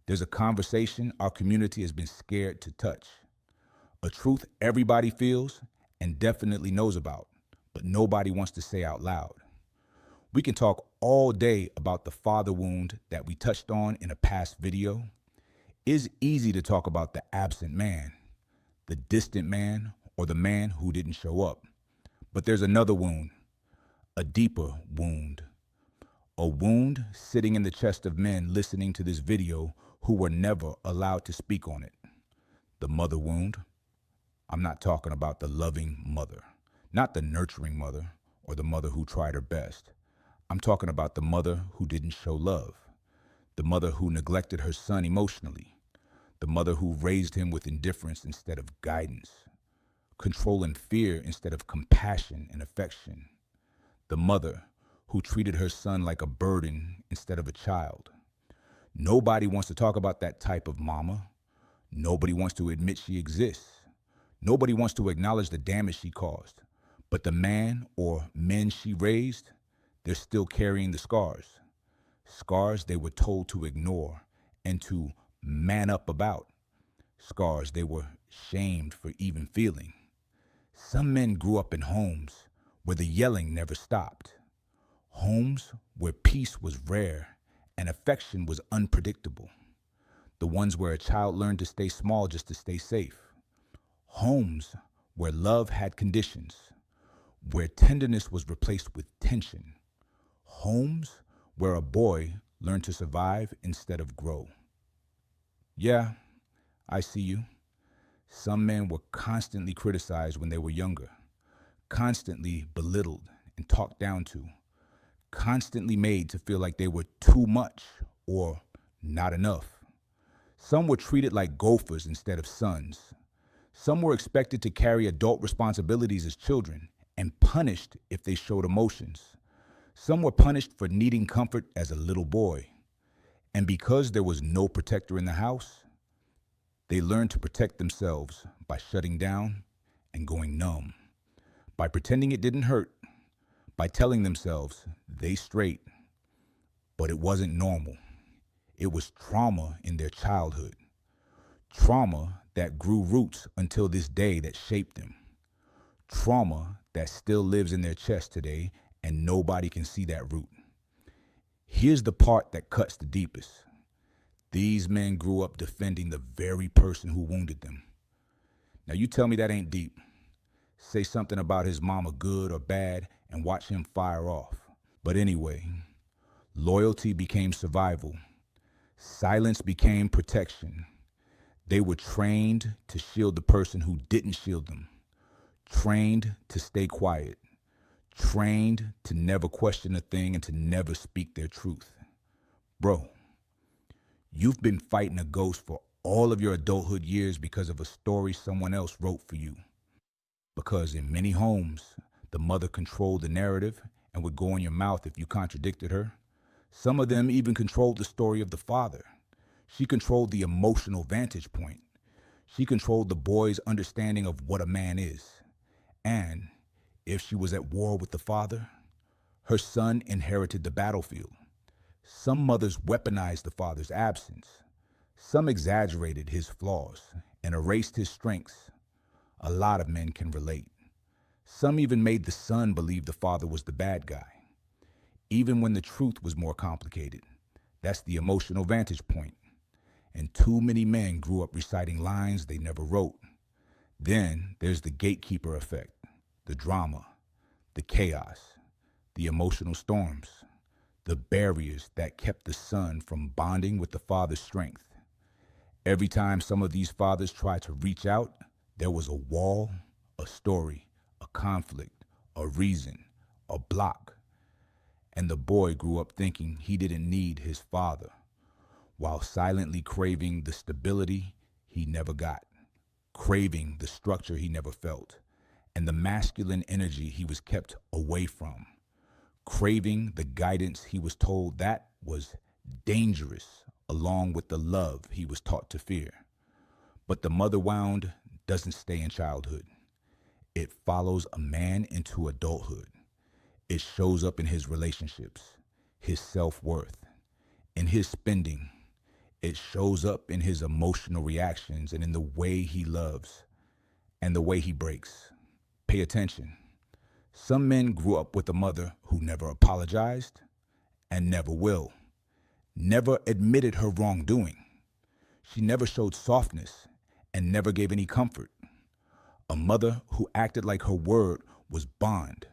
There's a conversation our community has been scared to touch, a truth everybody feels and definitely knows about, but nobody wants to say out loud. We can talk all day about the father wound that we touched on in a past video. It's easy to talk about the absent man, the distant man, or the man who didn't show up. But there's another wound, a deeper wound. A wound sitting in the chest of men listening to this video who were never allowed to speak on it. The mother wound. I'm not talking about the loving mother, not the nurturing mother or the mother who tried her best. I'm talking about the mother who didn't show love, the mother who neglected her son emotionally, the mother who raised him with indifference instead of guidance, control and fear instead of compassion and affection, the mother who treated her son like a burden instead of a child. Nobody wants to talk about that type of mama. Nobody wants to admit she exists. Nobody wants to acknowledge the damage she caused. But the man or men she raised, they're still carrying the scars. Scars they were told to ignore and to man up about. Scars they were shamed for even feeling. Some men grew up in homes where the yelling never stopped. Homes where peace was rare and affection was unpredictable. The ones where a child learned to stay small just to stay safe. Homes where love had conditions, where tenderness was replaced with tension. Homes where a boy learned to survive instead of grow. Yeah, I see you. Some men were constantly criticized when they were younger, constantly belittled and talked down to, constantly made to feel like they were too much or not enough. Some were treated like gophers instead of sons. Some were expected to carry adult responsibilities as children and punished if they showed emotions. Some were punished for needing comfort as a little boy. And because there was no protector in the house, they learned to protect themselves by shutting down and going numb, by pretending it didn't hurt, by telling themselves they straight, but it wasn't normal. It was trauma in their childhood. Trauma that grew roots until this day that shaped them. Trauma that still lives in their chest today and nobody can see that root. Here's the part that cuts the deepest. These men grew up defending the very person who wounded them. Now you tell me that ain't deep. Say something about his mama good or bad and watch him fire off. But anyway, loyalty became survival. Silence became protection. They were trained to shield the person who didn't shield them. Trained to stay quiet. Trained to never question a thing and to never speak their truth. Bro, you've been fighting a ghost for all of your adulthood years because of a story someone else wrote for you. Because in many homes, the mother controlled the narrative and would go in your mouth if you contradicted her. Some of them even controlled the story of the father. She controlled the emotional vantage point. She controlled the boy's understanding of what a man is. And if she was at war with the father, her son inherited the battlefield. Some mothers weaponized the father's absence. Some exaggerated his flaws and erased his strengths. A lot of men can relate. Some even made the son believe the father was the bad guy, even when the truth was more complicated. That's the emotional vantage point. And too many men grew up reciting lines they never wrote. Then there's the gatekeeper effect, the drama, the chaos, the emotional storms, the barriers that kept the son from bonding with the father's strength. Every time some of these fathers tried to reach out, there was a wall, a story, a conflict, a reason, a block. And the boy grew up thinking he didn't need his father, while silently craving the stability he never got, craving the structure he never felt, and the masculine energy he was kept away from, craving the guidance he was told that was dangerous, along with the love he was taught to fear. But the mother wound doesn't stay in childhood. It follows a man into adulthood. It shows up in his relationships, his self-worth, in his spending, It shows up in his emotional reactions and in the way he loves and the way he breaks. Pay attention. Some men grew up with a mother who never apologized and never will, never admitted her wrongdoing. She never showed softness and never gave any comfort. A mother who acted like her word was bond.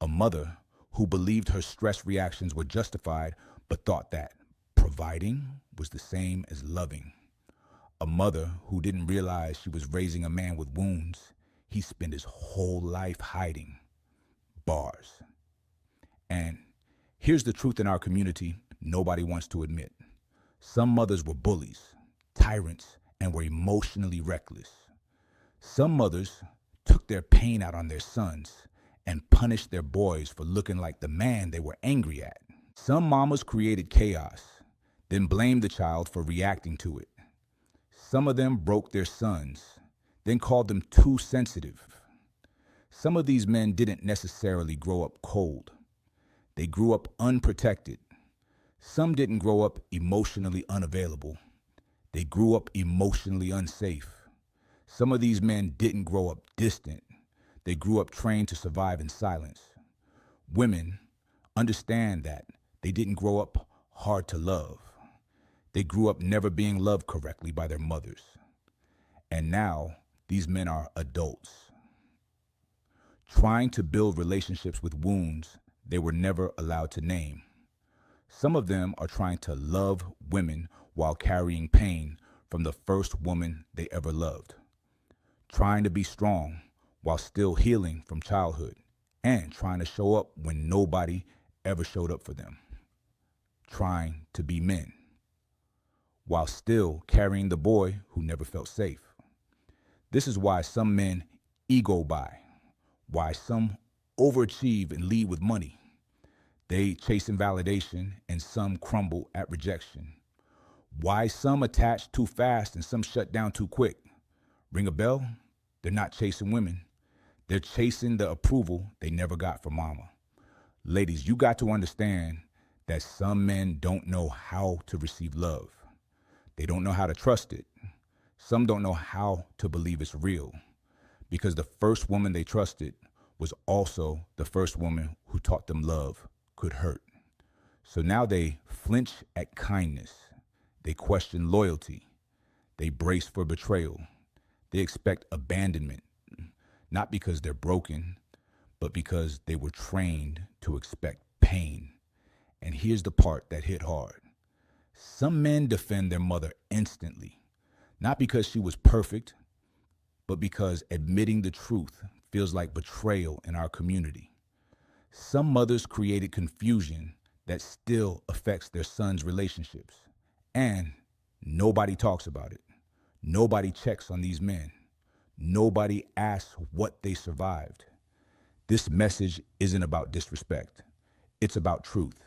A mother who believed her stress reactions were justified but thought that providing was the same as loving. A mother who didn't realize she was raising a man with wounds he spent his whole life hiding. Bars. And here's the truth in our community nobody wants to admit. Some mothers were bullies, tyrants, and were emotionally reckless. Some mothers took their pain out on their sons and punished their boys for looking like the man they were angry at. Some mamas created chaos, then blamed the child for reacting to it. Some of them broke their sons, then called them too sensitive. Some of these men didn't necessarily grow up cold. They grew up unprotected. Some didn't grow up emotionally unavailable. They grew up emotionally unsafe. Some of these men didn't grow up distant. They grew up trained to survive in silence. Women understand that they didn't grow up hard to love. They grew up never being loved correctly by their mothers. And now these men are adults, trying to build relationships with wounds they were never allowed to name. Some of them are trying to love women while carrying pain from the first woman they ever loved, trying to be strong while still healing from childhood, and trying to show up when nobody ever showed up for them, trying to be men while still carrying the boy who never felt safe. This is why some men ego buy, why some overachieve and lead with money. They chase validation and some crumble at rejection. Why some attach too fast and some shut down too quick. Ring a bell? They're not chasing women. They're chasing the approval they never got from mama. Ladies, you got to understand that some men don't know how to receive love. They don't know how to trust it. Some don't know how to believe it's real, because the first woman they trusted was also the first woman who taught them love could hurt. So now they flinch at kindness. They question loyalty. They brace for betrayal. They expect abandonment, not because they're broken, but because they were trained to expect pain. And here's the part that hit hard. Some men defend their mother instantly, not because she was perfect, but because admitting the truth feels like betrayal in our community. Some mothers created confusion that still affects their sons' relationships, and nobody talks about it. Nobody checks on these men. Nobody asks what they survived. This message isn't about disrespect. It's about truth.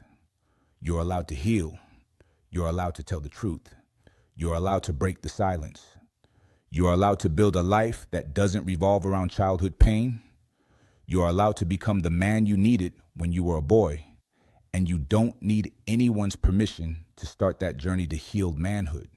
You're allowed to heal. You're allowed to tell the truth. You're allowed to break the silence. You're allowed to build a life that doesn't revolve around childhood pain. You're allowed to become the man you needed when you were a boy. And you don't need anyone's permission to start that journey to healed manhood.